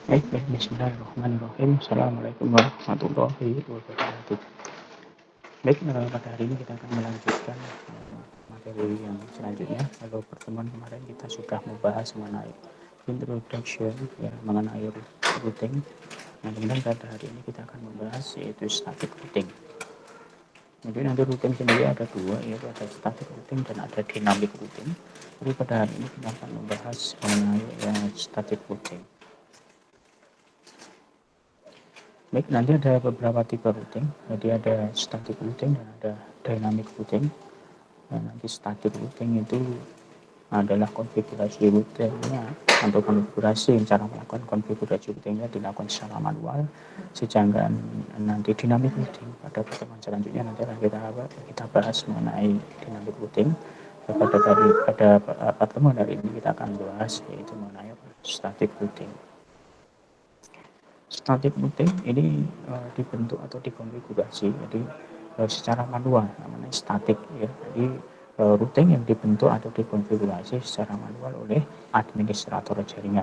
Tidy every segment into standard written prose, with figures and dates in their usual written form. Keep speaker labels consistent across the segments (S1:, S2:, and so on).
S1: Baik, baik, bismillahirrahmanirrahim. Assalamualaikum warahmatullahi wabarakatuh. Baik, pada hari ini kita akan melanjutkan materi yang selanjutnya. Kalau pertemuan kemarin kita sudah membahas mengenai introduction, ya, mengenai routing. Nah, kemudian pada hari ini kita akan membahas yaitu static routing. Jadi nanti routing sendiri ada dua, yaitu ada static routing dan ada dynamic routing. Jadi pada hari ini kita akan membahas mengenai static routing. Baik, nanti ada beberapa tipe routing. Jadi ada static routing dan ada dynamic routing. Nah, nanti static routing itu adalah konfigurasi routingnya atau konfigurasi cara melakukan konfigurasi routingnya dilakukan secara manual. Sedangkan nanti dynamic routing pada pertemuan selanjutnya nanti akan kita bahas mengenai dynamic routing. Pada pertemuan hari ini kita akan bahas yaitu mengenai static routing. Static routing ini dibentuk atau dikonfigurasi jadi secara manual, namanya static ya. Jadi routing yang dibentuk atau dikonfigurasi secara manual oleh administrator jaringan.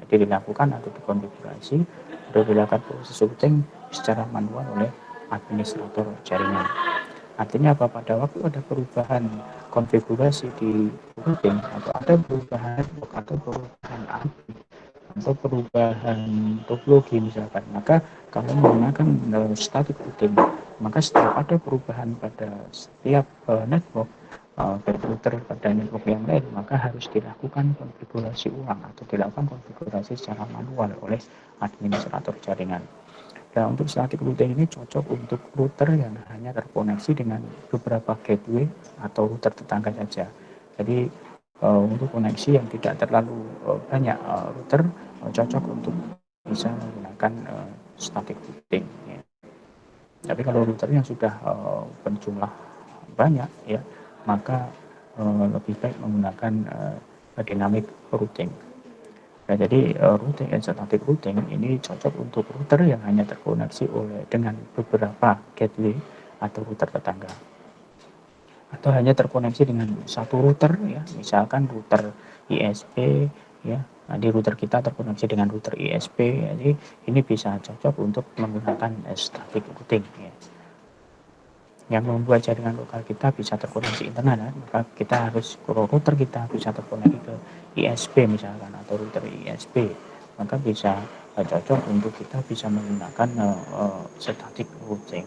S1: Jadi dilakukan atau dikonfigurasi atau dilakukan proses routing secara manual oleh administrator jaringan. Artinya apa? Pada waktu ada perubahan konfigurasi di routing atau ada perubahan atau perubahan IP atau perubahan topologi misalkan, maka kamu menggunakan static routing, maka setiap ada perubahan pada setiap network router pada network yang lain, maka harus dilakukan konfigurasi ulang atau dilakukan konfigurasi secara manual oleh administrator jaringan. Nah, untuk static routing ini cocok untuk router yang hanya terkoneksi dengan beberapa gateway atau router tetangga saja. Jadi untuk koneksi yang tidak terlalu banyak router cocok untuk bisa menggunakan static routing ya. Tapi kalau routernya sudah berjumlah banyak ya, maka lebih baik menggunakan dynamic routing. Nah, jadi routing static routing ini cocok untuk router yang hanya terkoneksi dengan beberapa gateway atau router tetangga, atau hanya terkoneksi dengan satu router ya, misalkan router ISP ya. Nah, di router kita terkoneksi dengan router ISP, jadi ini bisa cocok untuk menggunakan static routing ya. Yang membuat jaringan lokal kita bisa terkoneksi internet ya, maka kita harus router kita bisa terkoneksi ke ISP misalkan atau router ISP, maka bisa cocok untuk kita bisa menggunakan static routing.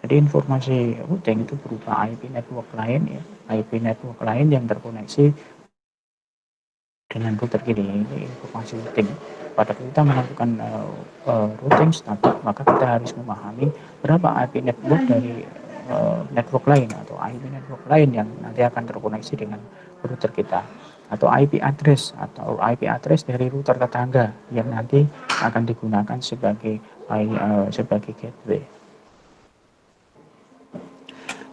S1: Jadi informasi routing itu berupa IP network lain ya, IP network lain yang terkoneksi dengan router ini informasi routing. Pada kita melakukan routing static, maka kita harus memahami berapa IP network dari network lain atau IP network lain yang nanti akan terkoneksi dengan router kita, atau IP address dari router tetangga yang nanti akan digunakan sebagai gateway.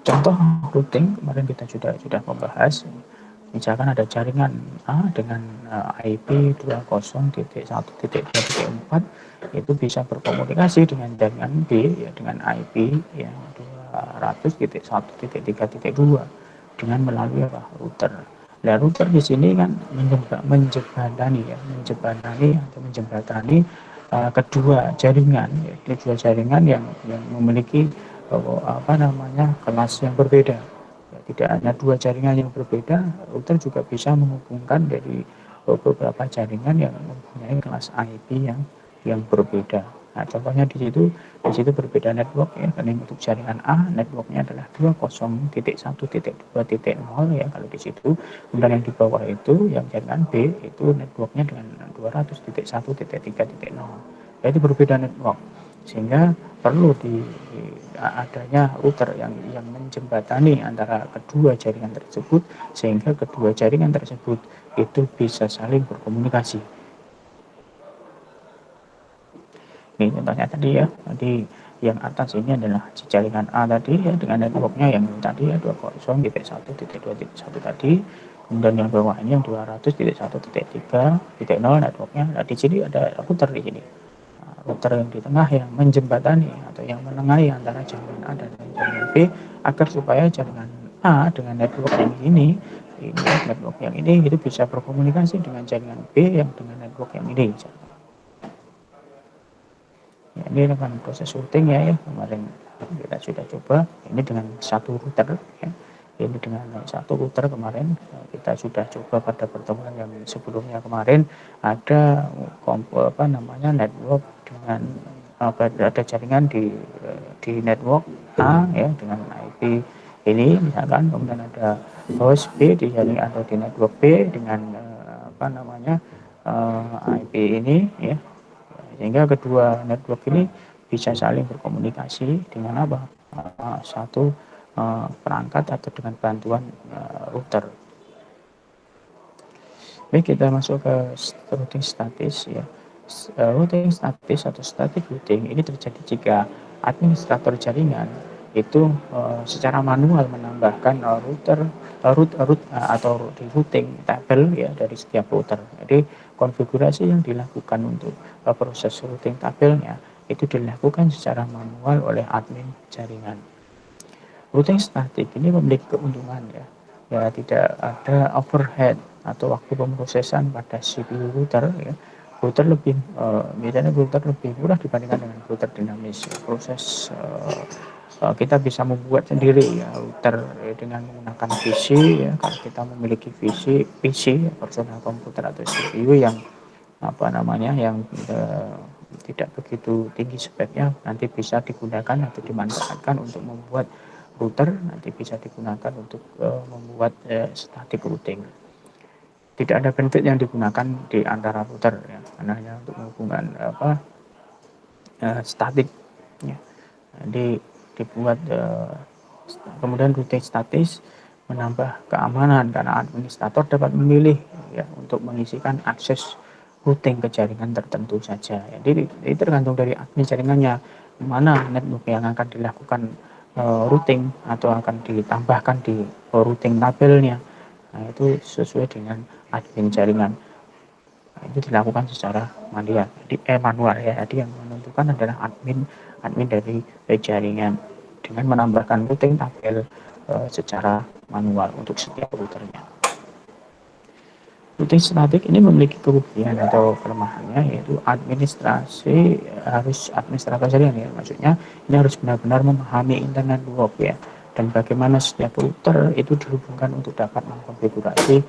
S1: Contoh routing kemarin kita sudah membahas, misalkan ada jaringan A dengan IP 20.1.2.4 itu bisa berkomunikasi dengan jaringan B ya dengan IP yang 200.1.3.2 dengan melalui router. Nah, router di sini kan menjembatani kedua jaringan yang memiliki kelas yang berbeda. Ya, tidak hanya dua jaringan yang berbeda, router juga bisa menghubungkan dari beberapa jaringan yang mempunyai kelas IP yang berbeda. Nah, contohnya di situ berbeda network ya. Karena untuk jaringan A networknya adalah 20.1.2.0 ya kalau di situ. Kemudian yang di bawah itu yang jaringan B itu networknya dengan 200.1.3.0. Jadi berbeda network, sehingga perlu adanya router yang menjembatani antara kedua jaringan tersebut sehingga kedua jaringan tersebut itu bisa saling berkomunikasi. Ini contohnya tadi ya, tadi yang atas ini adalah jaringan A tadi ya dengan networknya yang tadi ya 20.1.2.1 tadi. Kemudian yang bawah ini yang 200.1.3.0 networknya. Nah, di sini ada router di sini. Router yang di tengah yang menjembatani atau yang menengahi antara jaringan A dan jaringan B agar supaya jaringan A dengan network yang ini network yang ini itu bisa berkomunikasi dengan jaringan B yang dengan network yang ini. ini dengan proses routing ya kemarin kita sudah coba ini dengan satu router ya. Ini dengan satu router kemarin kita sudah coba pada pertemuan yang sebelumnya kemarin ada network dengan ada jaringan di network A ya dengan IP ini misalkan, kemudian ada host B di jaringan atau di network B dengan IP ini ya, sehingga kedua network ini bisa saling berkomunikasi dengan satu perangkat atau dengan bantuan router. Baik, kita masuk ke routing statis ya. Routing statis atau static routing ini terjadi jika administrator jaringan itu secara manual menambahkan atau routing tabel ya dari setiap router. Jadi konfigurasi yang dilakukan untuk proses routing tabelnya itu dilakukan secara manual oleh admin jaringan. Routing statik ini memiliki keuntungan ya tidak ada overhead atau waktu pemrosesan pada CPU router ya. Router lebih murah dibandingkan dengan router dinamis. Proses kita bisa membuat sendiri ya router dengan menggunakan PC ya. Kalau kita memiliki PC personal komputer atau CPU yang yang tidak begitu tinggi speknya, nanti bisa digunakan atau dimanfaatkan untuk membuat router, nanti bisa digunakan untuk membuat static routing. Tidak ada benefit yang digunakan di antara router ya, hanya untuk menghubungkan static ya. Jadi dibuat kemudian routing statis menambah keamanan karena administrator dapat memilih ya untuk mengisikan akses routing ke jaringan tertentu saja. Jadi itu tergantung dari admin jaringannya mana network yang akan dilakukan routing atau akan ditambahkan di routing tabelnya. Nah, itu sesuai dengan admin jaringan. Nah, itu dilakukan secara manual ya. Jadi yang menentukan adalah admin dari jaringan dengan menambahkan routing tabel secara manual untuk setiap routernya. Routing statik ini memiliki kelebihan atau kelemahannya, yaitu administrator jaringan ya, maksudnya ini harus benar-benar memahami internet network ya, dan bagaimana setiap router itu dihubungkan untuk dapat mengkonfigurasi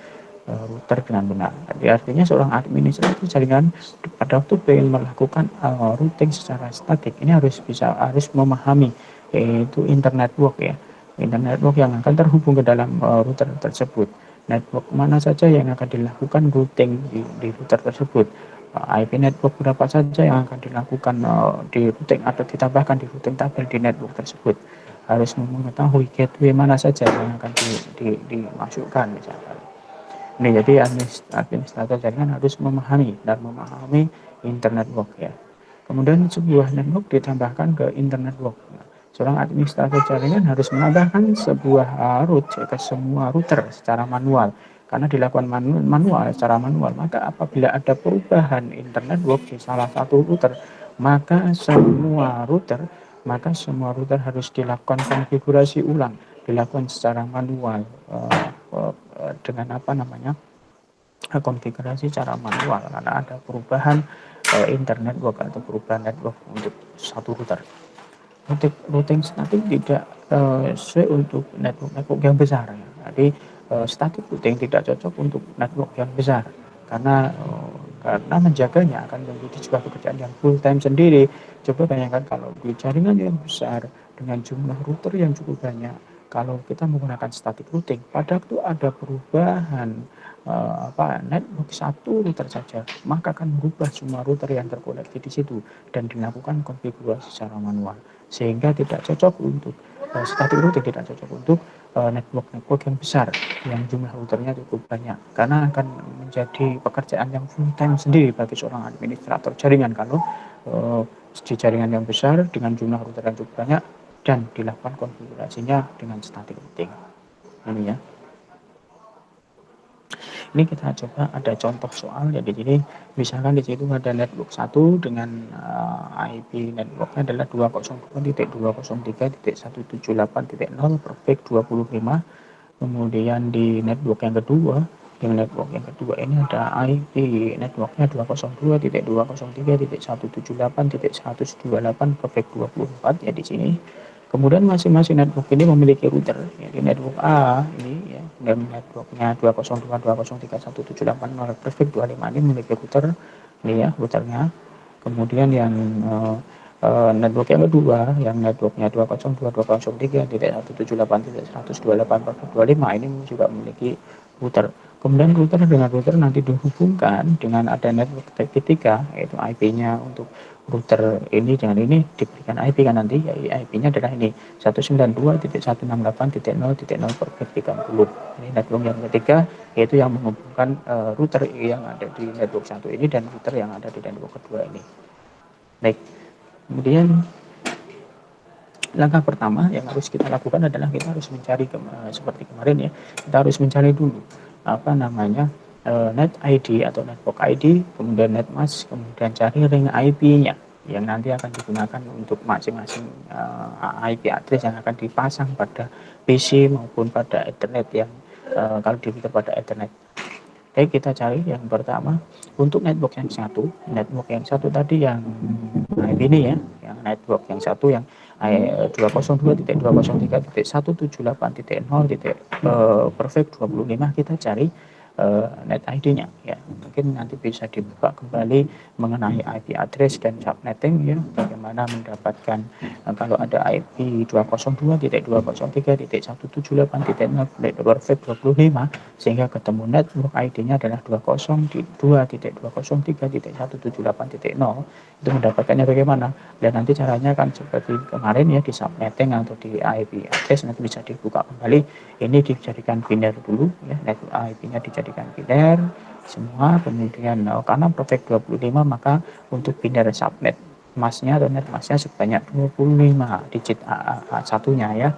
S1: router dengan benar. Jadi artinya seorang administrator jaringan pada waktu ingin melakukan routing secara statik ini harus memahami yaitu internet network ya, internet network yang akan terhubung ke dalam router tersebut. Network mana saja yang akan dilakukan routing di router tersebut, IP network berapa saja yang akan dilakukan di routing atau ditambahkan di routing tabel di network tersebut, harus mengetahui gateway mana saja yang akan dimasukkan misalkan. Ini jadi administrator jaringan harus memahami internet network ya. Kemudian sebuah network ditambahkan ke internet network. Seorang administrator jaringan harus menambahkan sebuah route ke semua router secara manual. Karena dilakukan secara manual, maka apabila ada perubahan internet network di salah satu router, maka semua router harus dilakukan konfigurasi ulang, dilakukan secara manual dengan konfigurasi secara manual karena ada perubahan internet network atau perubahan network untuk satu router. Routing statik tidak sesuai untuk network yang besar ya. Jadi static routing tidak cocok untuk network yang besar karena menjaganya akan menjadi sebuah pekerjaan yang full time sendiri. Coba bayangkan kalau di jaringan yang besar dengan jumlah router yang cukup banyak, kalau kita menggunakan static routing, pada waktu ada perubahan network satu router saja, maka akan merubah semua router yang terkoneksi di situ dan dilakukan konfigurasi secara manual, sehingga tidak cocok untuk static routing, tidak cocok untuk network yang besar yang jumlah routernya cukup banyak, karena akan menjadi pekerjaan yang full time sendiri bagi seorang administrator jaringan kalau di jaringan yang besar dengan jumlah router yang cukup banyak dan dilakukan konfigurasinya dengan static routing. Ini ya. Ini kita coba ada contoh soal ya. Di sini misalkan di situ ada network 1 dengan IP networknya adalah 202.203.178.0 per 25. Kemudian di network yang kedua Yang network yang kedua ini ada IP networknya 202.203.178.128 perfect 24 ya di sini. Kemudian masing-masing network ini memiliki router. Jadi network A ini ya, dan networknya 202.203.178 perfect 25 ini memiliki router. Ini ya routernya. Kemudian yang network yang kedua, yang networknya 202.203.178.128 perfect 25 ini juga memiliki router. Kemudian router dengan router nanti dihubungkan dengan ada network ketiga, yaitu IP-nya untuk router ini dengan ini diberikan IP kan nanti, ya, IP-nya adalah ini 192.168.0.0 perfect 30. Ini network yang ketiga, yaitu yang menghubungkan router yang ada di network satu ini dan router yang ada di network kedua ini. Baik, kemudian langkah pertama yang harus kita lakukan adalah kita harus mencari seperti kemarin ya, kita harus mencari dulu apa namanya net ID atau network ID, kemudian net mask, kemudian cari ring IP-nya yang nanti akan digunakan untuk masing-masing IP address yang akan dipasang pada PC maupun pada Ethernet yang kalau dibutuhkan pada Ethernet. Oke, kita cari yang pertama untuk network yang satu. Network yang satu tadi yang IP ini ya, yang network yang satu yang 202.203.178.0 perfect 25 kita cari net ID-nya ya. Mungkin nanti bisa dibuka kembali mengenai IP address dan subnetting ya, bagaimana mendapatkan kalau ada IP 202.203.178.0 perfect 25 sehingga ketemu network ID-nya adalah 202.203.178.0. Itu mendapatkannya bagaimana? Dan nanti caranya kan seperti kemarin ya, di subnetting atau di IP address nanti bisa dibuka kembali. Ini dijadikan biner dulu ya, network IP-nya dijadikan biner semua. Kemudian karena perfect 25 maka untuk biner subnet masnya atau net masnya sebanyak 25 digit satunya ya,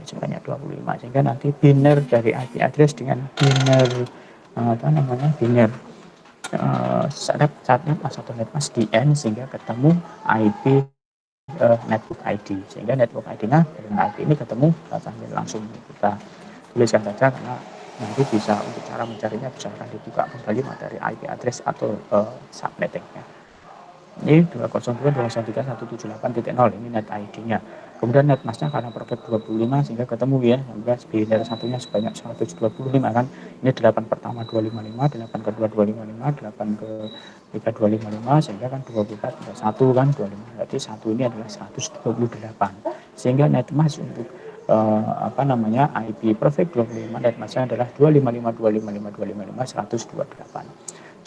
S1: sebanyak 25 sehingga nanti biner dari IP address dengan biner biner subnet atau net mask di N sehingga ketemu IP network ID, sehingga network ID-nya dengan IP ini ketemu sambil langsung kita tuliskan saja karena nanti bisa untuk cara mencarinya bisa akan dibuka kembali materi IP address atau subnetting-nya. Ini 202.203.178.0 ini net ID-nya. Kemudian net mask-nya karena perfect 25 sehingga ketemu ya, sehingga biner satunya sebanyak 125 kan. Ini 8 pertama 255, 8 kedua 255, 8 ketiga 255 sehingga kan 24 plus 1 kan 25. Berarti satu ini adalah 128. Sehingga net mask untuk IP perfect 25 net mask-nya adalah 255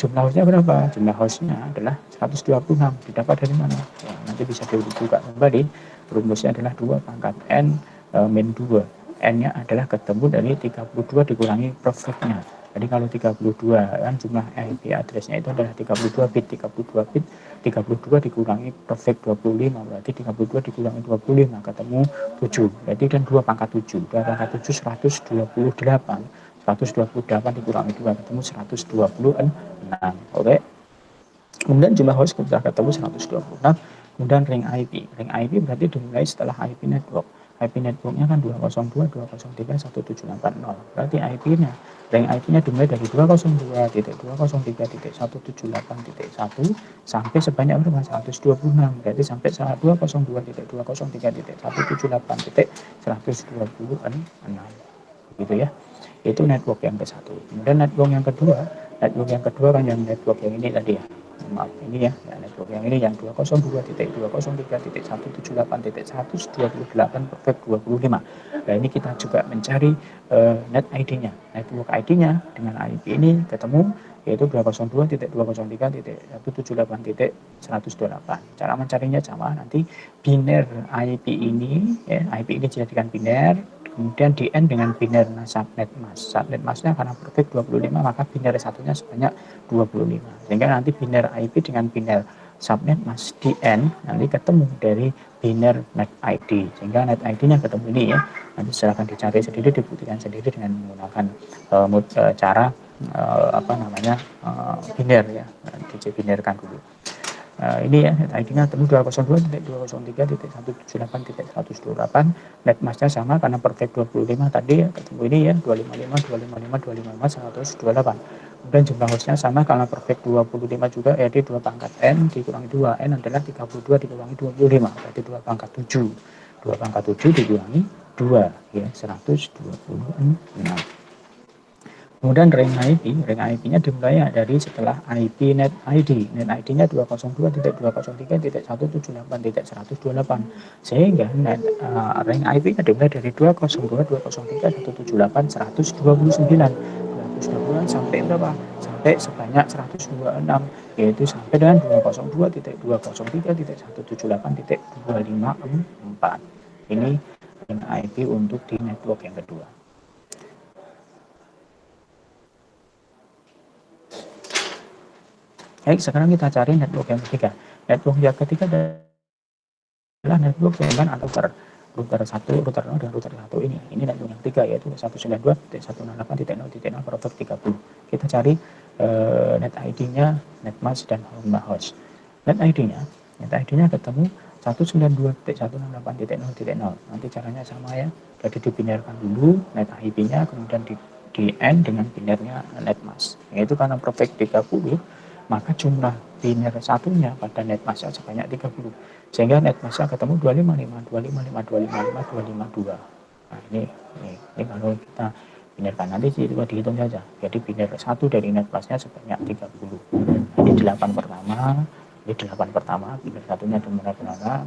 S1: Jumlah hostnya berapa? Jumlah hostnya adalah 126. Didapat dari mana? Ya, nanti bisa dibuka kembali. Rumusnya adalah 2 pangkat N min 2. N-nya adalah ketemu dari 32 dikurangi perfect-nya. Jadi kalau 32 kan jumlah IP address-nya itu adalah 32 bit. 32 bit 32 dikurangi perfect 25. Berarti 32 dikurangi 25 ketemu 7. Berarti kan 2 pangkat 7. 2 pangkat 7 128. 128 dikurangi 2 ketemu 126. Oke. Kemudian jumlah host kita ketemu 126. Kemudian ring IP. Ring IP berarti dimulai setelah IP network. IP networknya kan 202.203.178.0. Berarti IP-nya, ring IP-nya dimulai dari 202.203.178.1 sampai sebanyak berapa? 126. Berarti sampai 202.203.178.126. Gitu ya. Itu network yang ke satu. Kemudian network yang kedua kan yang network yang ini tadi ya, maaf ini ya, network yang ini yang 202.203.178.128 perfect 25. Nah ini kita juga mencari net ID-nya, network ID-nya dengan IP ini ketemu yaitu 202.203.178.128. Cara mencarinya sama, nanti biner IP ini ya, IP ini dijadikan biner. Kemudian di N dengan biner subnet mask. Subnet masknya karena perfect 25 maka biner satunya sebanyak 25. Sehingga nanti biner IP dengan biner subnet mask di N nanti ketemu dari biner net ID. Sehingga net ID-nya ketemu ini ya. Nanti silahkan dicari sendiri, dibuktikan sendiri dengan menggunakan cara biner ya. Dibinerkan dulu. Ini ya, net ID-nya temu 202.203.178.128. Net mass-nya sama karena perfect 25 tadi ya, ketemu ini ya 255, 128. Kemudian jumlah host-nya sama karena perfect 25 juga, yaitu 2 pangkat N dikurangi 2. N adalah 32 dikurangi 25, berarti 2 pangkat 7. 2 pangkat 7 dikurangi 2, ya 126. Kemudian ring IP-nya dimulai dari setelah IP net ID. Net ID-nya 202.203.178.128. Sehingga ring IP-nya dimulai dari 202.203.178.129. 229 sampai berapa? Sampai sebanyak 126, yaitu sampai dengan 202.203.178.254. Ini ring IP untuk di network yang kedua. Baik, sekarang kita cari network yang ketiga. Network yang ketiga adalah network dengan router. Router 1, router 0, dan router 1 ini. Ini network yang ketiga, yaitu 192.168.0 perfect 30. Kita cari net ID-nya, net mask, dan host. Net ID-nya ketemu 192.168.0.0. Nanti caranya sama ya. Jadi dibinarkan dulu net IP-nya, kemudian di end dengan binarnya net mask. Yaitu karena perfect 30, maka jumlah biner satunya pada net mass sebanyak 30, sehingga net mass ketemu 255. Nah, ini kalau kita binarkan nanti coba dihitung saja. Jadi biner satu dari net mass sebanyak 30. Ini 8 pertama, biner satunya dimana berapa?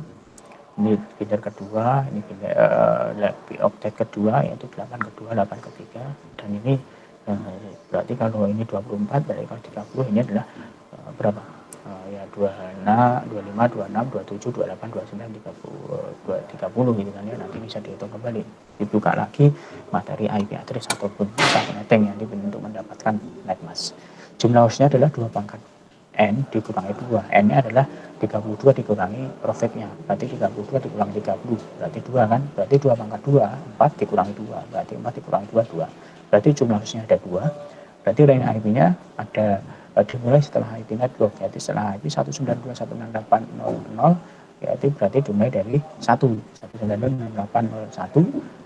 S1: Ini biner kedua, ini biner oktet kedua, yaitu 8 kedua, 8 ketiga, dan ini berarti kalau ini 24, berarti kalau 30 ini adalah berapa? Ya 26, 26, 27, 28, 29, 30 gitu kan ya. Nanti bisa dihitung kembali, dibuka lagi materi IP address ataupun netting yang untuk mendapatkan net mask. Jumlah hostnya adalah 2 pangkat N dikurangi 2. N-nya adalah 32 dikurangi perfectnya, berarti 32 dikurangi 30, berarti 2 kan, berarti 2 pangkat 2, 4 dikurangi 2, berarti 4 dikurangi 2, 2. Berarti jumlah hostnya ada 2, berarti ring IP-nya ada dimulai setelah IP network, yaitu setelah IP 192.168.0.0, yaitu berarti dimulai dari 192.168.0.1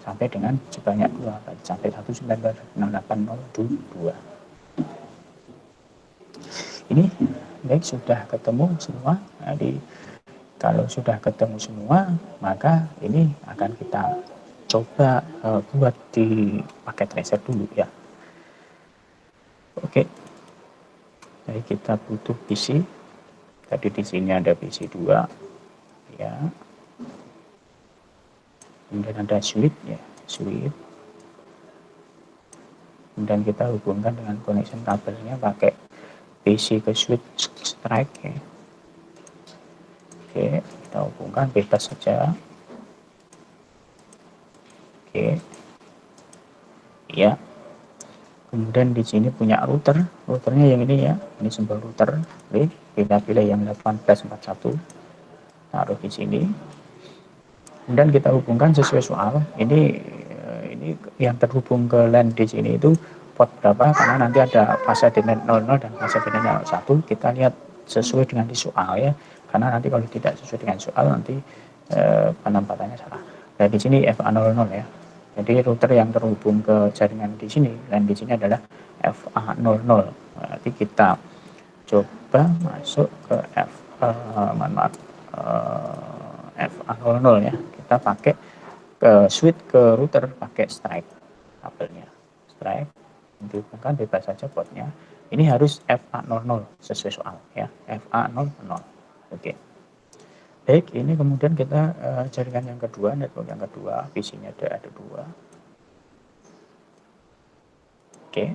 S1: sampai dengan sebanyak 2, berarti sampai 192.168.0.2. Ini baik, sudah ketemu semua. Jadi kalau sudah ketemu semua, maka ini akan kita coba buat di paket reset dulu ya. Oke. Jadi kita butuh PC. Tadi di sini ada PC 2 ya. Kemudian ada switch ya, switch. Kemudian kita hubungkan dengan connection kabelnya pakai PC ke switch strike ya. Oke, kita hubungkan bebas saja. Oke. Ya. Kemudian di sini punya routernya yang ini ya, ini simbol router. Oke, kita pilih yang 1841, taruh di sini. Kemudian kita hubungkan sesuai soal. Ini yang terhubung ke LAN di sini itu port berapa, karena nanti ada fase DNet 00 dan fase DNet 01. Kita lihat sesuai dengan di soal ya, karena nanti kalau tidak sesuai dengan soal nanti penempatannya salah. Nah, di sini FA00 ya. Jadi router yang terhubung ke jaringan di sini, dan di sini adalah FA00. Nanti kita coba masuk ke FA00 ya. Kita pakai ke switch ke router pakai strike kabelnya. Strike, dihubungkan bebas saja portnya. Ini harus FA00 sesuai soal ya. FA00. Oke. Baik, ini kemudian kita jaringan yang kedua, network yang kedua, PC-nya ada 2. Oke.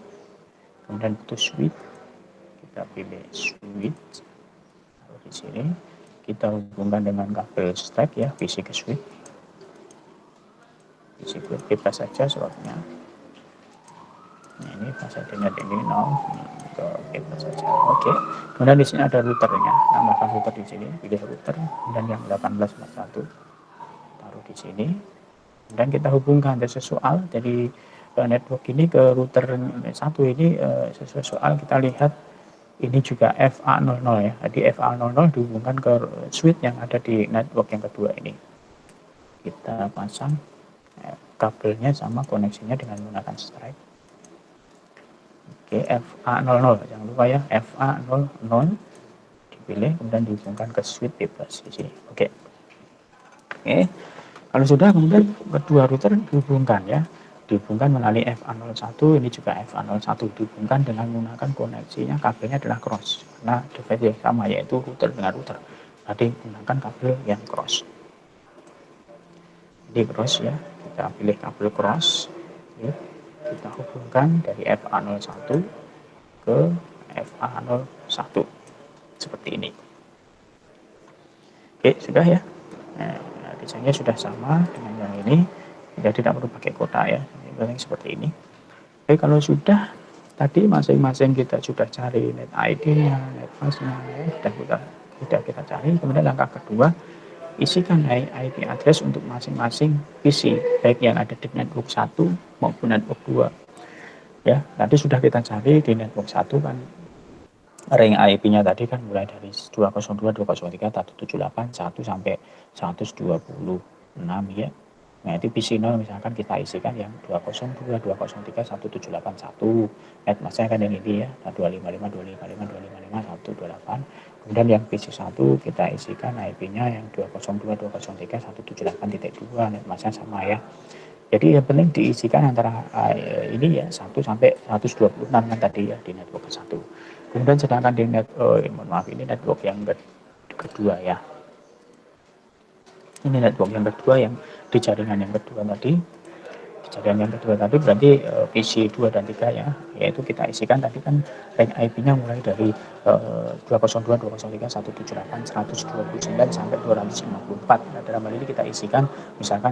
S1: Kemudian butuh switch. Kita pilih switch. Lalu di sini kita hubungkan dengan kabel strike ya, PC ke switch. PC ke bebas saja slotnya. Nah, ini fase DNet ini 0. Bebas saja. Oke. Kemudian di sini ada routernya. Namakan router di sini, pilih router, dan yang 1841 taruh di sini. Dan kita hubungkan sesuai soal. Jadi network ini ke router 1 ini sesuai soal, kita lihat Ini juga FA00 ya. Jadi FA00 dihubungkan ke switch yang ada di network yang kedua ini. Kita pasang kabelnya sama koneksinya dengan menggunakan stripe. Oke, FA00, jangan lupa ya, FA00 dipilih, kemudian dihubungkan ke switch bebas di sini. Oke. Kalau sudah, kemudian kedua router dihubungkan ya. Dihubungkan melalui FA01, ini juga FA01 dihubungkan dengan menggunakan koneksinya, kabelnya adalah cross. Karena device yang sama, yaitu router dengan router. Tadi menggunakan kabel yang cross. Jadi cross ya, kita pilih kabel cross. Oke. Kita hubungkan dari FA01 ke FA01 seperti ini. Oke, sudah ya. Nah, desainnya sudah sama dengan yang ini, jadi tidak perlu pakai kotak ya, ini seperti ini. Oke, kalau sudah, tadi masing-masing kita sudah cari net ID-nya, net pass-nya, ya, sudah kita cari. Kemudian langkah kedua, isikan IP address untuk masing-masing PC, baik yang ada di network 1 maupun network 2. Ya, tadi sudah kita cari di network 1 kan, ring IP-nya tadi kan mulai dari 202, 203, 178, 1 sampai 126 ya. Nah, itu PC0 misalkan kita isikan yang 202, 203, 1781. Net masnya kan yang ini ya, 255, 255, 255, 128. Kemudian yang PC1 kita isikan IP-nya yang 202, 203, 178.2. Net masnya sama ya. Jadi yang penting diisikan antara ini ya 1 sampai 126 kan tadi ya di network 1. Kemudian sedangkan di ini network yang kedua ya. Ini network yang kedua yang di jaringan yang kedua tadi. Di jaringan yang kedua tadi berarti PC 2 dan 3 ya. Yaitu kita isikan tadi kan range IP-nya mulai dari 202, 203, 178, 129 sampai 254. Nah, dalam hal ini kita isikan misalkan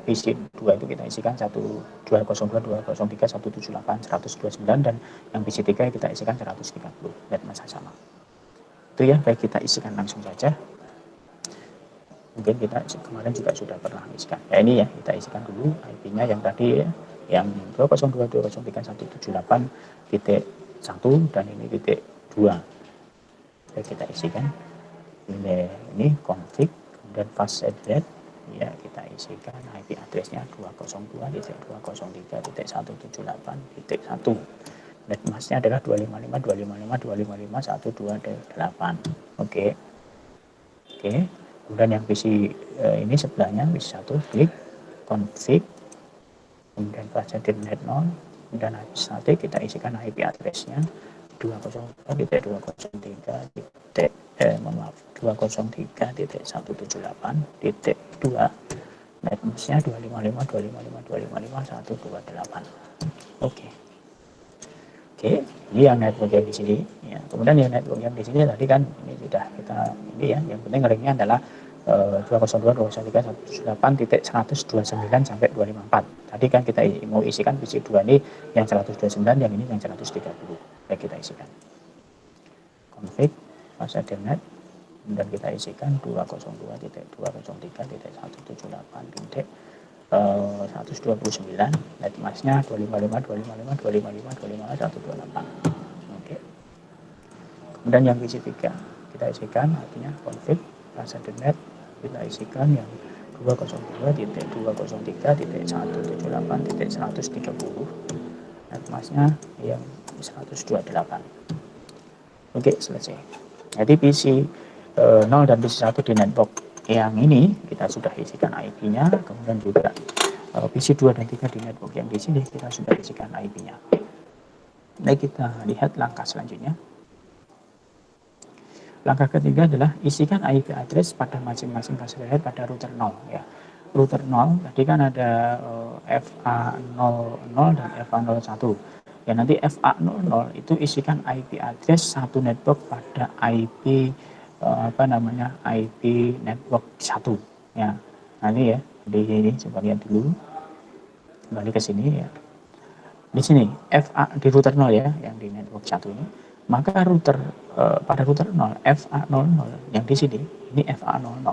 S1: PC 2 itu kita isikan 202, 203, 178, 129 dan yang PC 3 kita isikan 130. Lihat masa sama. Itu ya, baik kita isikan langsung saja. Mungkin kita kemarin juga sudah pernah isikan. Ya ini ya, kita isikan dulu IP-nya yang tadi ya, yang 202, 203, 178.1 dan ini titik 2. Jadi kita isikan ini config, kemudian fast address ya, kita isikan IP address-nya 202.203.178.1. Net mask-nya adalah 255, 255, 255, 128. Oke. Kemudian yang PC ini sebelahnya PC 1 klik config, kemudian baca net 0, kemudian habis nanti kita isikan IP address-nya 203.178.2, net mask-nya 255, 255, 255, 128. Oke, ini yang network yang di sini ya. Kemudian yang network yang di sini tadi kan ini sudah kita ini ya, yang penting ringnya adalah 202, 203, 128.129 sampai 254. Tadi kan kita mau isikan PC2 ini yang 129, yang ini yang 130. Baik, kita isikan config fast ethernet, dan kita isikan 202.203.178.129, net mask-nya 255, 255, 255, 255, 128. Oke. Kemudian yang PC3 kita isikan artinya config fast ethernet, kita isikan yang 202.203.178.130, net mask-nya yang 128. Oke, selesai. Jadi PC 0 dan PC 1 di network yang ini kita sudah isikan IP-nya, kemudian juga PC 2 dan 3 di network yang di sini kita sudah isikan IP-nya. Nah, kita lihat langkah selanjutnya. Langkah ketiga adalah isikan IP address pada masing-masing fasilitas pada router 0 ya. Router 0 tadi kan ada FA00 dan FA01. Ya, nanti FA00 itu isikan IP address satu network pada IP IP network 1 ya. Nah, ini ya, di sini coba lihat dulu. Kembali ke sini ya. Di sini di router 0 ya, yang di network 1 ini. Maka router pada router 0 FA00 yang di sini, ini FA00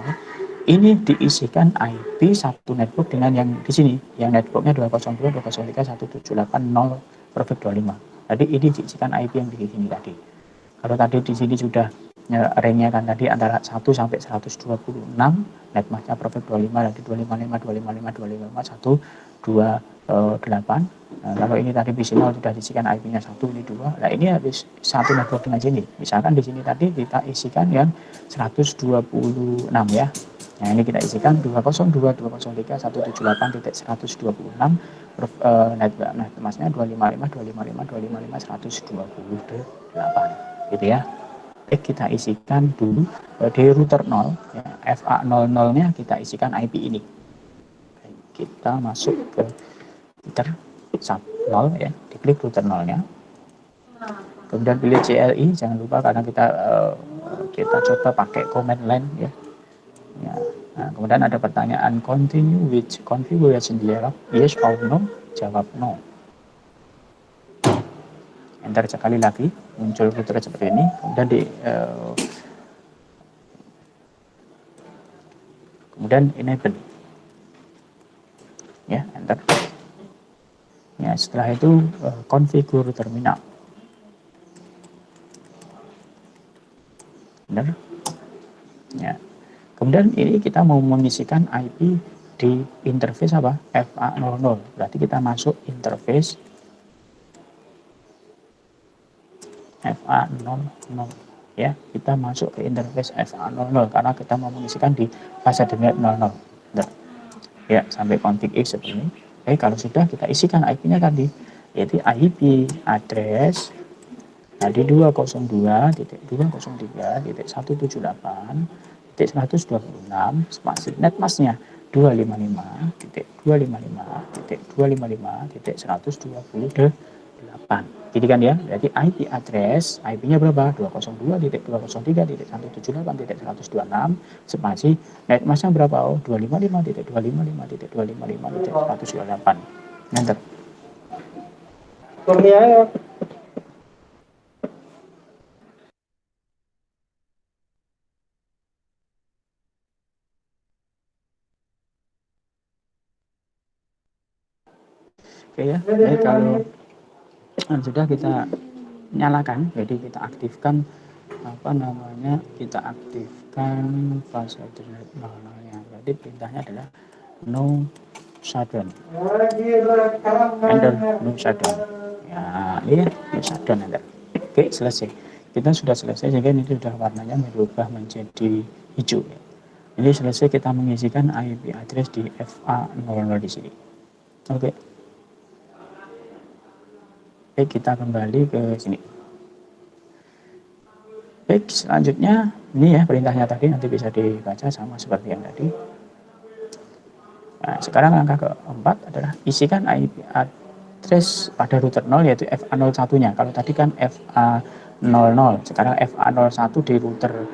S1: ini diisikan IP satu network dengan yang di sini, yang networknya 202, 203, 178, 0 perfect 25. Jadi ini diisikan IP yang di sini tadi. Kalau tadi di sini sudah ringnya kan tadi antara 1 sampai 126, net massnya perfect 25, nanti 255, 255, 255, 128. Nah, kalau ini tadi BC0 sudah diisikan IP-nya 1, ini 2. Nah, ini habis satu network dengan sini. Misalkan di sini tadi kita isikan yang 126 ya. Nah, ini kita isikan 202, 203, 178.126, net massnya 255, 255, 255, 128. Gitu ya. Kita isikan dulu di router 0 ya, FA00-nya kita isikan IP ini. Kita masuk ke router 0 ya, diklik router 0-nya. Kemudian pilih CLI, jangan lupa karena kita coba pakai command line ya. Nah, kemudian ada pertanyaan continue with configuration dialog, yes or no, jawab no. Enter sekali lagi, muncul router seperti ini, kemudian enable ya, enter ya. Setelah itu configure terminal, benar ya. Kemudian ini kita mau mengisikan IP di interface apa, FA00, berarti kita masuk interface FA00 ya, kita masuk ke interface FA00 karena kita mau mengisikan di fase DNet 00 ya, sampai config X seperti ini. Kalau sudah kita isikan IP-nya tadi, yaitu IP address tadi 202.203.178.126 spasi net masknya 255.255.128. Jadi kan ya, berarti IP address, IP-nya berapa? 202.203.178.126 spasi net masknya berapa? Oh, 255.255.255.128. Enter. Oke ya, jadi kalau sudah kita nyalakan, jadi kita aktifkan kita aktifkan fase internet 00-nya. Jadi perintahnya adalah no shutdown, enter no shutdown ya, ini no shutdown, enter. Oke, selesai, kita sudah selesai, sehingga ini sudah warnanya berubah menjadi hijau ya. Ini selesai kita mengisikan IP address di FA00 di sini. Oke, kita kembali ke sini. Baik, selanjutnya ini ya perintahnya tadi, nanti bisa dibaca sama seperti yang tadi. Nah, sekarang langkah keempat adalah isikan IP address pada router 0, yaitu FA01-nya. Kalau tadi kan FA00, sekarang FA01 di router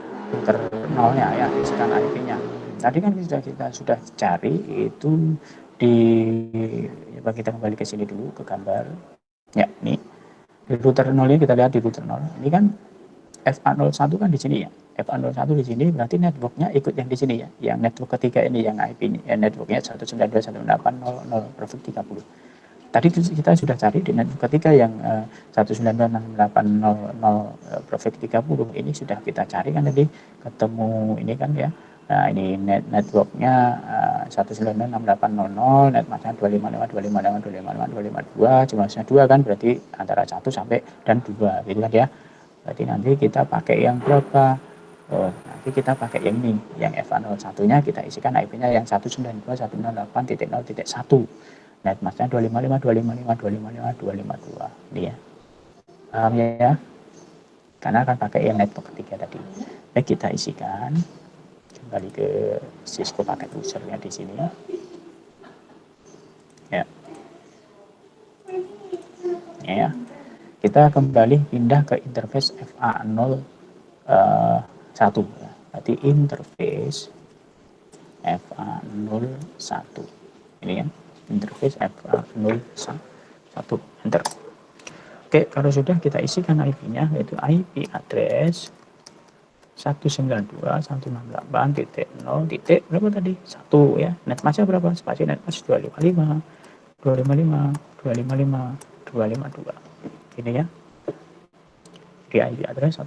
S1: 0-nya ya, isikan IP-nya. Tadi kan kita sudah cari itu di, coba kita kembali ke sini dulu ke gambar. Ya, ini di router 0-nya kita lihat di router 0. Ini kan FA01 kan di sini ya. FA01 di sini berarti networknya ikut yang di sini ya. Yang network ketiga ini yang IP ini, networknya 192.168.0.0 perfect 30. Tadi kita sudah cari di network ketiga yang 192.168.0.0 perfect 30. Ini sudah kita cari kan tadi, ketemu ini kan ya. Nah, ini networknya 192.168.0.0, net massnya 255, 255, 255, 252, jumlahnya 2 kan, berarti antara 1 sampai dan 2 gitu kan ya. Berarti nanti kita pakai yang berapa? Oh, nanti kita pakai yang ini, yang FA01-nya kita isikan IP-nya yang 192.168.0.1. Net massnya 255, 255, 255, 252. Ini ya. Paham ya? Karena akan pakai yang network ketiga tadi. Baik, kita isikan. Kembali ke Cisco paket usernya di sini. Ya. Ya. Kita kembali pindah ke interface FA01. Berarti interface FA01. Ini ya, interface FA01. Enter. Oke, kalau sudah kita isikan IP-nya, yaitu IP address 192.168.0. berapa tadi? 1 ya. Net massnya berapa? Spasi net mass 255, 255, 255, 252. Ini ya. di IP address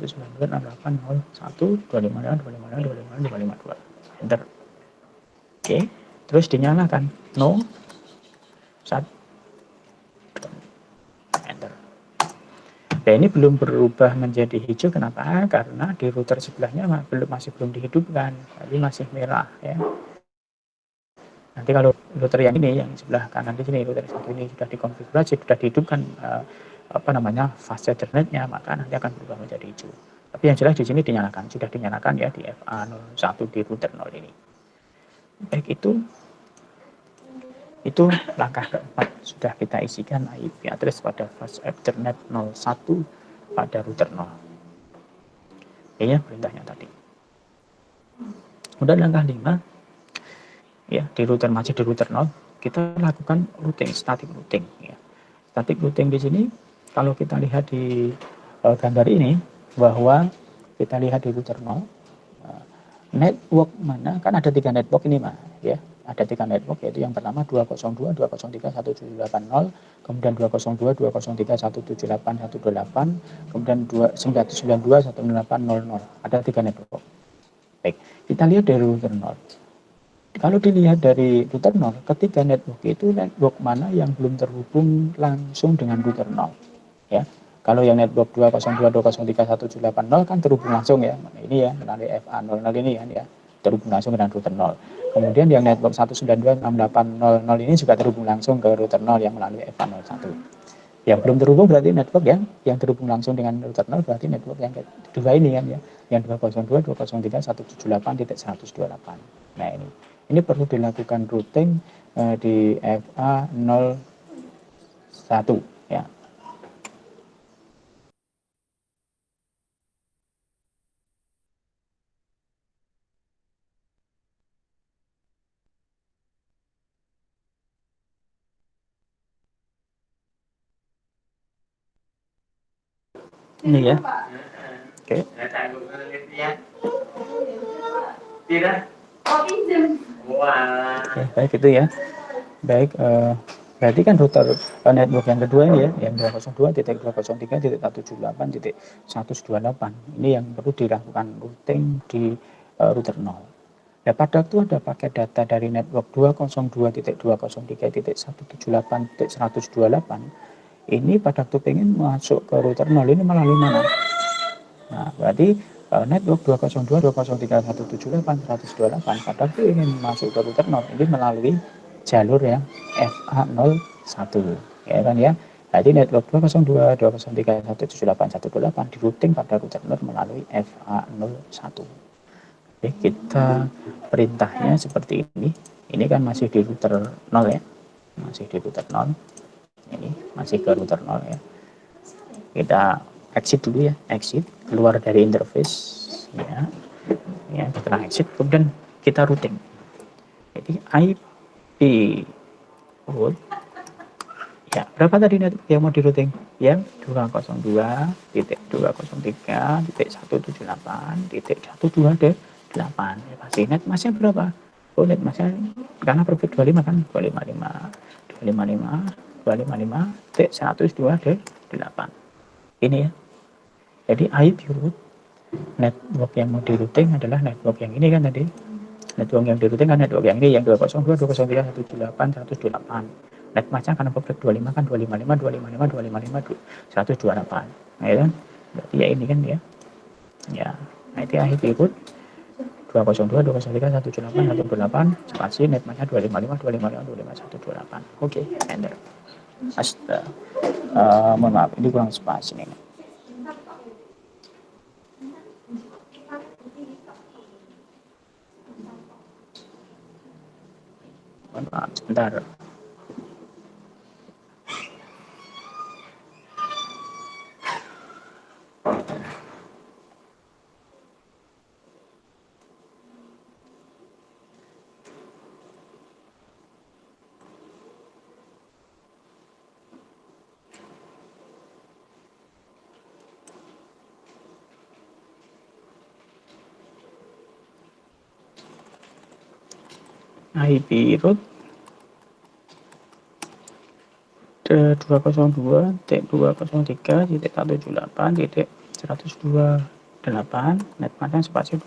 S1: 192.168.01.255.255.255.252. Enter. Oke, terus dinyalakan. No, satu, enter. Nah, ini belum berubah menjadi hijau. Kenapa? Karena di router sebelahnya masih belum dihidupkan, tapi masih merah ya. Nanti kalau router yang ini, yang sebelah kanan di sini, router satu ini sudah dikonfigurasi, sudah dihidupkan fast Ethernetnya, maka nanti akan berubah menjadi hijau. Tapi yang jelas di sini dinyalakan, sudah dinyalakan ya di FA01 di router 0 ini. Baik, itu langkah keempat, sudah kita isikan IP address pada fast Ethernet 01 pada router 0. Ini ya perintahnya tadi. Kemudian langkah 5, ya di router masih di router 0, kita lakukan routing, static routing ya. Static routing di sini kalau kita lihat di gambar ini, bahwa kita lihat di router 0, network mana, kan ada 3 network ini mah ya, ada 3 network, yaitu yang pertama 202, 203, 1780, kemudian 202, 203, 178, 128, kemudian 992, 16800, ada 3 network. Baik, kita lihat dari router 0. Kalau dilihat dari router 0, ketiga network itu network mana yang belum terhubung langsung dengan router 0 ya. Kalau yang network 202, 203, 178.0 kan terhubung langsung ya. Ini ya, melalui FA00 ini ya, terhubung langsung dengan router 0. Kemudian yang network 192.6800 ini juga terhubung langsung ke router 0 yang melalui FA01. Yang belum terhubung berarti network yang terhubung langsung dengan router 0 berarti network yang kedua ini kan ya, yang 202, 203, 178.128. Nah, ini perlu dilakukan routing di FA01 ya. Ini ya. Oke. Oke, baik itu ya. Baik, berarti kan router network yang kedua ini ya, yang 202.203.178.128. Ini yang perlu dilakukan routing di router 0. Nah, pada waktu ada paket data dari network 202.203.178.128, ini pada waktu pengen masuk ke router 0 ini melalui mana? Nah, berarti network 202.203.178.128 pada waktu ingin masuk ke router 0 ini melalui jalur yang FA01 ya kan ya. Jadi network 202.203.178.128 di routing pada router 0 melalui FA01. Oke, kita perintahnya seperti ini. Ini kan masih di router 0 ya. Masih di router 0. Ini masih ke router 0 ya. Kita exit dulu ya, exit, keluar dari interface ya. Ya, setelah exit kemudian kita routing. Jadi IP root ya, berapa tadi network yang mau di routing? Yang 202.178.128.128 ya, pasti net masnya berapa? Oh, net masnya karena profit 25 kan, 255.102.8 ini ya. Jadi IP root network yang mau di routing adalah network yang ini kan tadi. Network yang di routing kan network yang ini, yang 202, 203, 178, 128. Net matchnya karena public 25 kan 255, 255, 255, 128. Nah, ya kan? Berarti ya ini kan ya. Ya, nah itu IP root 202, 203, 178, 128, spasi net matchnya 255, 255, 255, 128. Oke, enter. Mohon maaf, ini kurang spasi nih. Sebentar. IP root 202.203.178. 128, net masknya spasi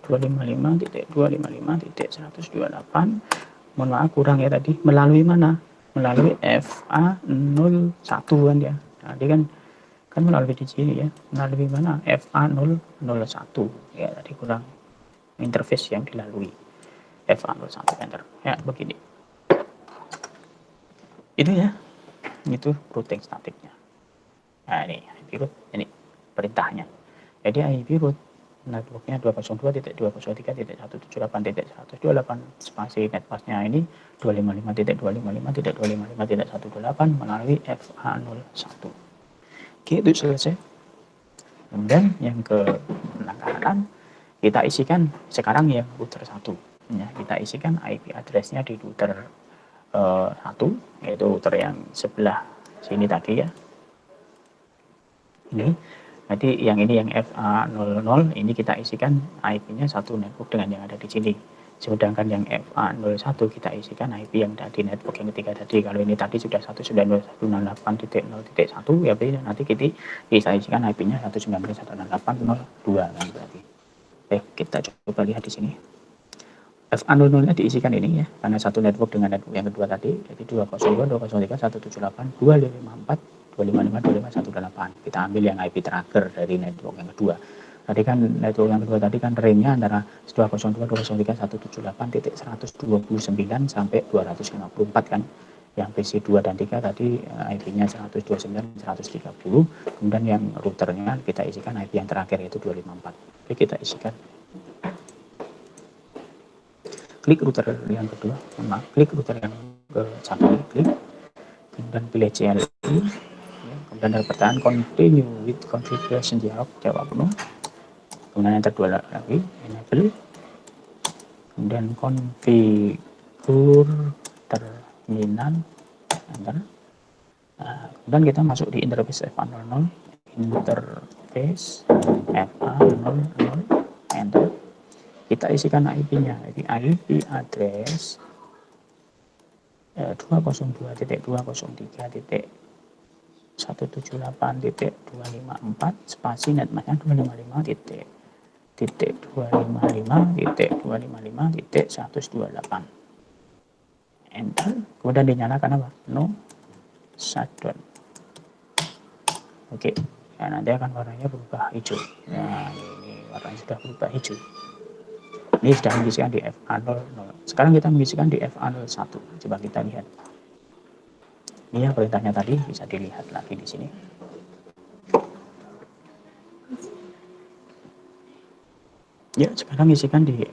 S1: 255.255.255.128. Mohon maaf kurang ya tadi, melalui mana? Melalui FA01 kan ya. Tadi kan melalui di sini ya, melalui mana? FA001 ya, tadi kurang interface yang dilalui. FA01 enter ya, begini itu ya, itu routing statiknya. Nah ini IP root, ini perintahnya. Jadi IP root networknya 202.203.178.128 spasi net masknya ini 255.255.255.128 melalui FA01. Oke, itu selesai. Kemudian yang ke langkah kanan, kita isikan sekarang yang router 1 ya, kita isikan IP address-nya di router 1, yaitu router yang sebelah sini tadi ya. Ini nanti yang ini yang FA00 ini kita isikan IP-nya satu network dengan yang ada di sini. Sedangkan yang FA01 kita isikan IP yang di network yang ketiga tadi. Kalau ini tadi sudah 192.168.0.1 ya, berarti nanti kita bisa isikan IP-nya 192.168.0.2 kan berarti. Oke, kita coba lihat di sini. FA00-nya diisikan ini ya, karena satu network dengan network yang kedua tadi, jadi 202.103.178.255.255.128. Kita ambil yang IP terakhir dari network yang kedua. Tadi kan network yang kedua tadi kan range-nya antara 202.203.178.129 sampai 254 kan. Yang PC2 dan 3 tadi IP-nya 129, 130. Kemudian yang routernya kita isikan IP yang terakhir yaitu 254. Oke, kita isikan. Klik router yang kedua, klik router yang ke satu, klik, kemudian pilih CLI, kemudian ada pertanyaan continue with configuration dialog, jawab penuh, kemudian enter dua lagi, enable, kemudian configure terminal, enter. Nah, kemudian kita masuk di interface FA00, interface FA00, enter. Kita isikan IP-nya, IP address 202.203.178.254 spasi net masknya 255.255.128 enter. Kemudian dinyalakan apa? No shutdown. Oke, ya, nanti akan warnanya berubah hijau. Nah, ini warnanya sudah berubah hijau. Ini sudah mengisikan di FA00. Sekarang kita mengisikan di FA01. Coba kita lihat. Ini ya perintahnya tadi, bisa dilihat lagi di sini. Ya, sekarang isikan di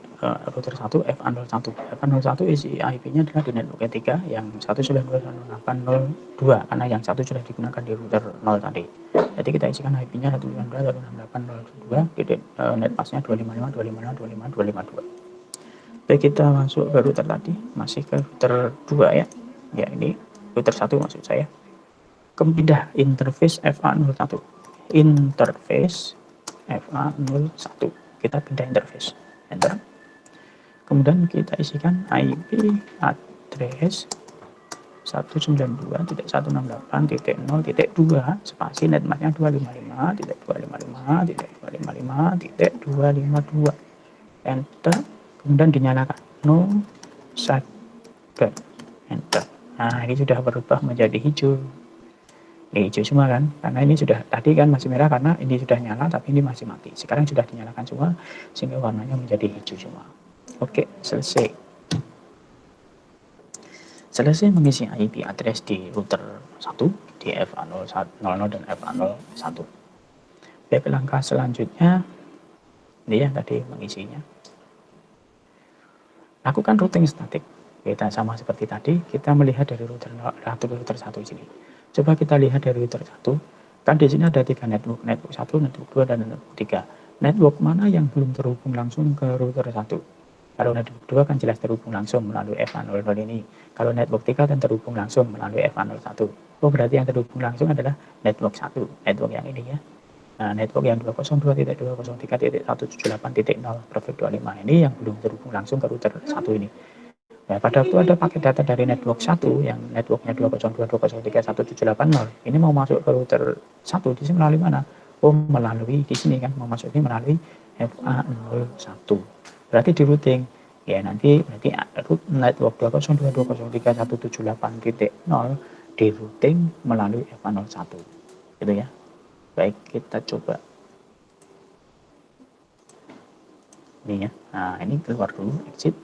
S1: router 1 FA01. FA01 isi IP-nya adalah di network ketiga yang 192.168.0.2 karena yang satu sudah digunakan di router 0 tadi. Jadi kita isikan IP-nya 192.168.0.2 di net masknya 255.255.255.252. Oke, kita masuk ke router tadi, masih ke router 2 ya. Ya, ini router 1 maksud saya. Kemudian interface FA01. Interface FA01. Kita pindah interface, enter. Kemudian kita isikan IP address 192.168.0.2 spasi net masknya 255.255.255.252 enter. Kemudian dinyalakan no shutdown, enter. Nah, ini sudah berubah menjadi hijau. Ini hijau semua kan, karena ini sudah tadi kan masih merah karena ini sudah nyala tapi ini masih mati. Sekarang sudah dinyalakan semua sehingga warnanya menjadi hijau semua. Oke, selesai. Selesai mengisi IP address di router 1 di FA00 dan FA01. Baik, langkah selanjutnya ini ya tadi mengisinya. Lakukan routing statik. Kita sama seperti tadi, kita melihat dari router 1 ke router 1 di sini. Coba kita lihat dari router 1, kan di sini ada 3 network, network 1, network 2, dan network 3. Network mana yang belum terhubung langsung ke router 1? Kalau network 2 kan jelas terhubung langsung melalui FA00 ini. Kalau network 3 kan terhubung langsung melalui FA01. Oh, berarti yang terhubung langsung adalah network 1, network yang ini ya. Nah, network yang 202.203.178.0.25 ini yang belum terhubung langsung ke router 1 ini. Nah, pada waktu ada paket data dari network 1 yang networknya 202.203.178.0 ini mau masuk ke router 1 di sini melalui mana? melalui di sini kan, memasuki melalui FA01. Berarti di routing ya nanti berarti root network 202.203.178.0 di routing melalui FA01 gitu ya. Baik, kita coba ini ya. Nah, ini keluar dulu, exit.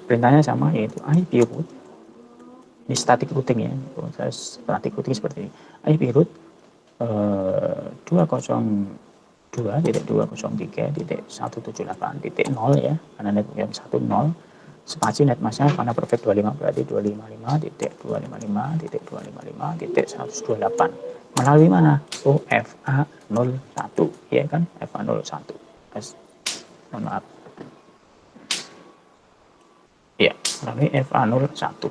S1: Perintahnya sama, yaitu IP root. Ini static routing ya, proses static routing seperti ini. IP root 202.203.178.0 ya, karena network yang 10 spasi netmasknya karena perfect 25 berarti 255.255.255.128 melalui mana? FA01 ya kan, FA01 maaf ya, melalui FA01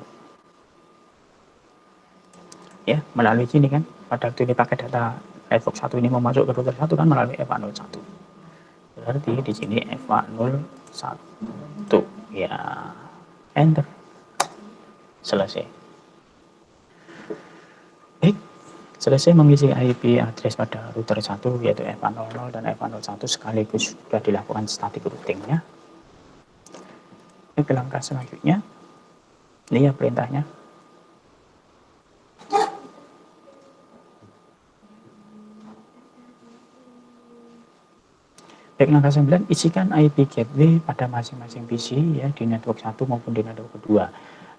S1: ya, melalui sini kan, pada waktu ini pakai data network 1 ini mau masuk ke router 1 kan melalui FA01, berarti di sini FA01 ya, enter, selesai. Baik, selesai mengisi IP address pada router 1 yaitu FA00 dan FA01 sekaligus sudah dilakukan static routingnya. Ini ke langkah selanjutnya, ini ya perintahnya. Baik, langkah 9, isikan IP gateway pada masing-masing PC ya, di network 1 maupun di network 2.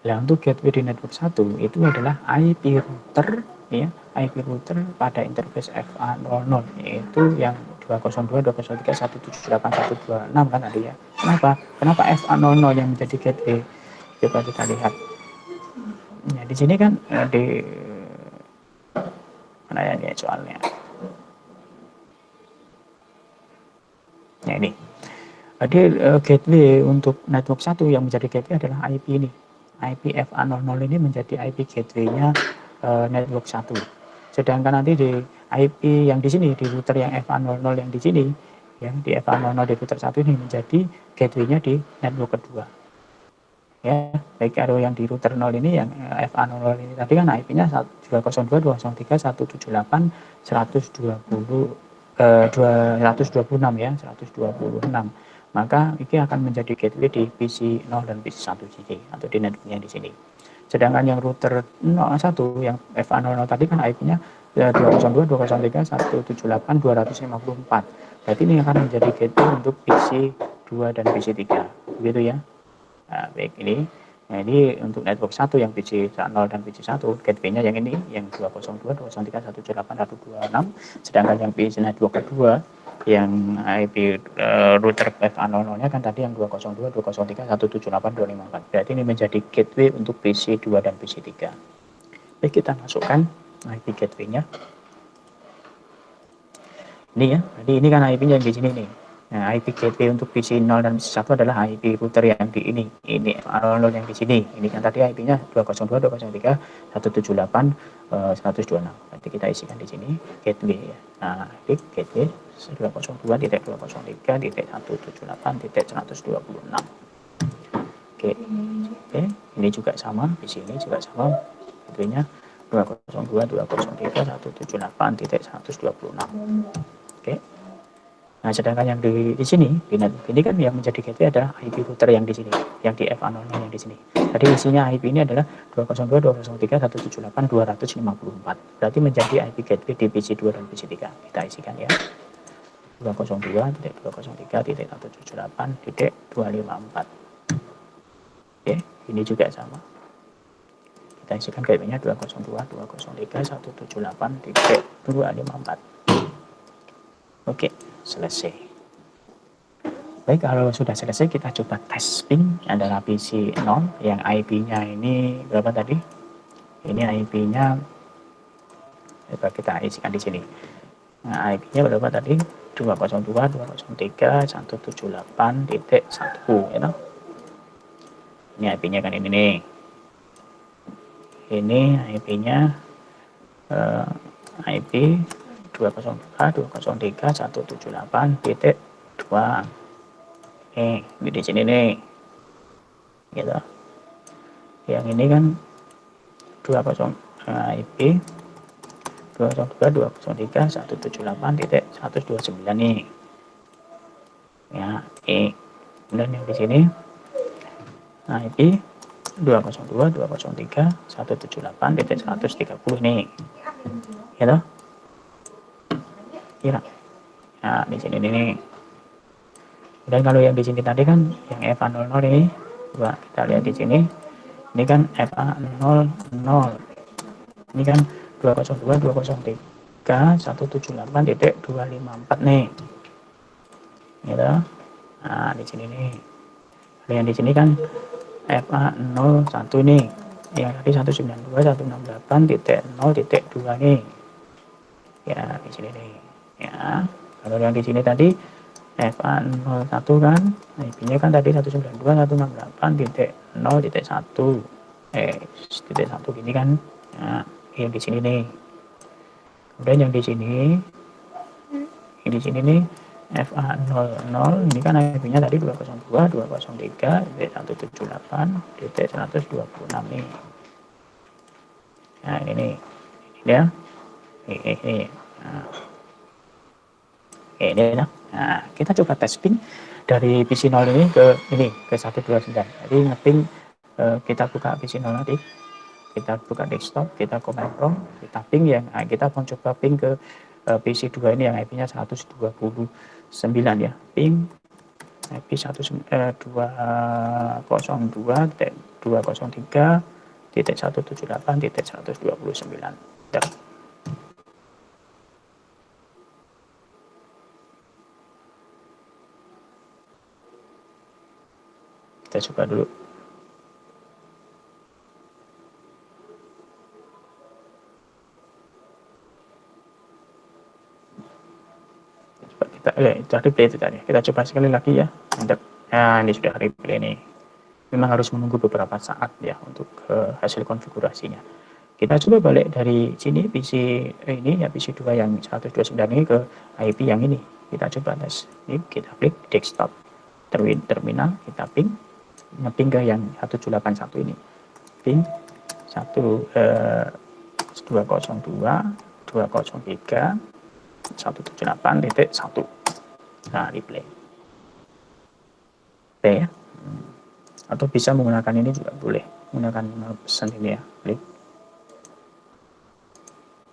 S1: Nah, untuk gateway di network 1 itu adalah IP router ya, IP router pada interface FA00 yaitu yang 202.203.178.126 kan tadi ya. Kenapa FA00 yang menjadi gateway? Coba kita lihat. Ya, di sini kan di mana ya soalnya. Ya ini. Jadi gateway untuk network 1 yang menjadi gateway adalah IP ini. IP FA00 ini menjadi IP gateway-nya network 1. Sedangkan nanti di IP yang di sini, di router yang FA00 yang di sini, ya, di FA00 di router 1 ini menjadi gateway-nya di network kedua. Ya, baik kalau yang di router 0 ini yang FA00 ini tadi kan IP-nya 202.168.120 226 ya, 126. Maka ini akan menjadi gateway di PC 0 dan PC 1 sini atau di networknya di sini. Sedangkan yang router 01 yang FA00 tadi kan IP-nya 202.168.254. Berarti ini akan menjadi gateway untuk PC 2 dan PC 3. Begitu ya. Nah, baik ini. Nah, ini untuk network 1 yang PC 0 dan PC 1, gateway-nya yang ini, yang 202.203.178.126. Sedangkan yang PC network kedua, yang IP router FA00-nya kan tadi yang 202.203.178.254. Berarti ini menjadi gateway untuk PC 2 dan PC 3. Baik, kita masukkan IP gateway-nya. Ini ya, jadi ini kan IP-nya di sini nih. Nah, IP gateway untuk PC 0 dan PC 1 adalah IP router yang di ini FA00 yang di sini. Ini kan tadi IP-nya 202.203.178.126. Nanti kita isikan di sini gateway ya. Nah, ini gateway 202.203.178.126. Oke. Oke, ini juga sama, di sini juga sama. Gateway-nya 202.203.178.126. Oke. Nah, sedangkan yang di sini, di network ini kan yang menjadi gateway adalah IP router yang di sini, yang di FA00 yang di sini. Tadi isinya IP ini adalah 202.203.178.254. Berarti menjadi IP gateway di PC 2 dan PC 3. Kita isikan ya. 202.203.178.254. Oke, ini juga sama. Kita isikan gateway-nya 202.203.178.254. Oke, selesai. Baik, kalau sudah selesai kita coba tes ping adalah PC 0 yang IP-nya ini berapa tadi? Ini IP-nya coba kita isikan di sini. Nah, IP-nya berapa tadi? 202.203.178.1 ya. Ini IP-nya kan ini nih. Ini IP-nya IP 202.203.178.2. Di sini nih, gitu. Yang ini kan 20 IP 202.203.178.129 nih. Ya, kemudian yang di sini IP 202.203.178.130 nih. Gitu. Kira. Nah, di sini nih. Dan kalau yang di sini tadi kan yang FA00 ini, coba kita lihat di sini. Ini kan FA00. Ini kan 202.203.178.254 nih. Gitu. Nah, di sini nih. Kalau yang di sini kan FA01 nih. Yang tadi 192.168.0.2 nih. Ya, di sini nih. Ya. Kalau yang di sini tadi FA01 kan, IP-nya kan tadi 192.168.0.1. Titik 1 gini kan. Nah, yang di sini nih. Kemudian yang di sini nih FA00 ini kan IP-nya tadi 202.203.178.126 nih. Nah, ini nih. Ini ya. Ini. Nah. Ini ya. Nah, kita coba tes ping dari PC0 ini ke 129. Jadi nge-ping kita buka PC0 nanti. Kita buka desktop, kita command prompt, kita ping yang kita mau coba ping ke PC2 ini yang IP-nya 129 ya. Ping IP 202.203.178.129. Kita coba dulu. Kita replay itu tadi. Kita coba sekali lagi ya. Nah, ini sudah replay nih. Memang harus menunggu beberapa saat ya untuk hasil konfigurasinya. Kita coba balik dari sini PC ini ya, PC2 yang 129 ini ke IP yang ini. Kita coba tes. Ini kita klik desktop terminal, kita ping ngeping ke yang 181 ini. Ping 202.203.178.1. Nah, replay. Oke ya. Atau bisa menggunakan ini juga boleh. Menggunakan pesan ini ya. Klik.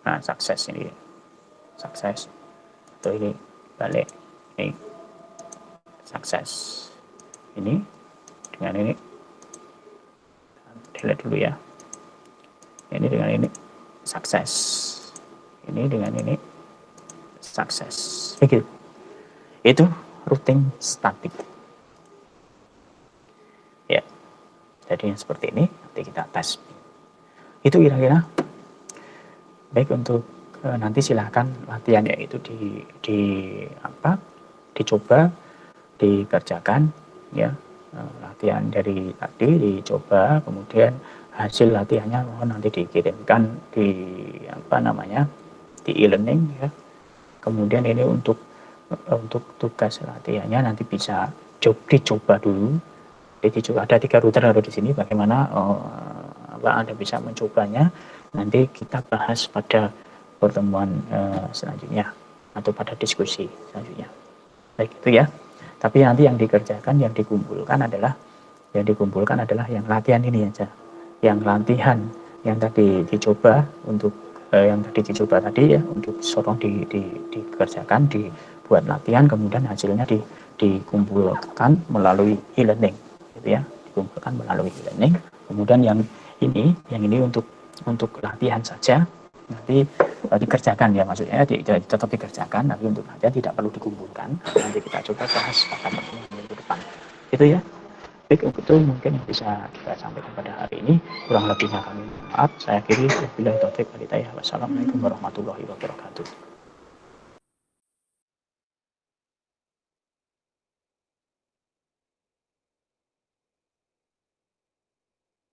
S1: Nah, sukses ini. Sukses. Atau ini balik. Ini. Sukses. Ini dengan ini. Delete dulu ya. Ini dengan ini. Sukses. Ini dengan ini. Sukses. Begitu. Itu routing statik. Ya. Jadi seperti ini. Nanti kita tes. Itu kira-kira. Baik, untuk nanti silahkan latihannya itu dicoba, dikerjakan ya. Latihan dari tadi dicoba, kemudian hasil latihannya mohon nanti dikirimkan di di e-learning ya. Kemudian ini untuk tugas latihannya nanti bisa dicoba dulu. Jadi ada 3 router ada di sini, bagaimana Anda bisa mencobanya. Nanti kita bahas pada pertemuan selanjutnya atau pada diskusi selanjutnya. Baik, itu ya. Tapi nanti yang dikerjakan, yang dikumpulkan adalah yang latihan ini aja. Yang latihan yang tadi dicoba untuk ya, untuk sorong dikerjakan, dibuat latihan, kemudian hasilnya dikumpulkan melalui e-learning, gitu ya. Dikumpulkan melalui e-learning. Kemudian yang ini untuk latihan saja, nanti dikerjakan ya, maksudnya tetap dikerjakan, tapi untuk latihan tidak perlu dikumpulkan. Nanti kita coba bahas pada pertemuan minggu depan. Itu ya. Baik, itu mungkin yang bisa kita sampaikan pada hari ini. Kurang lebihnya kami maaf. Saya akhiri. Wabillahi taufiq wal hidayah. Wassalamualaikum warahmatullahi wabarakatuh.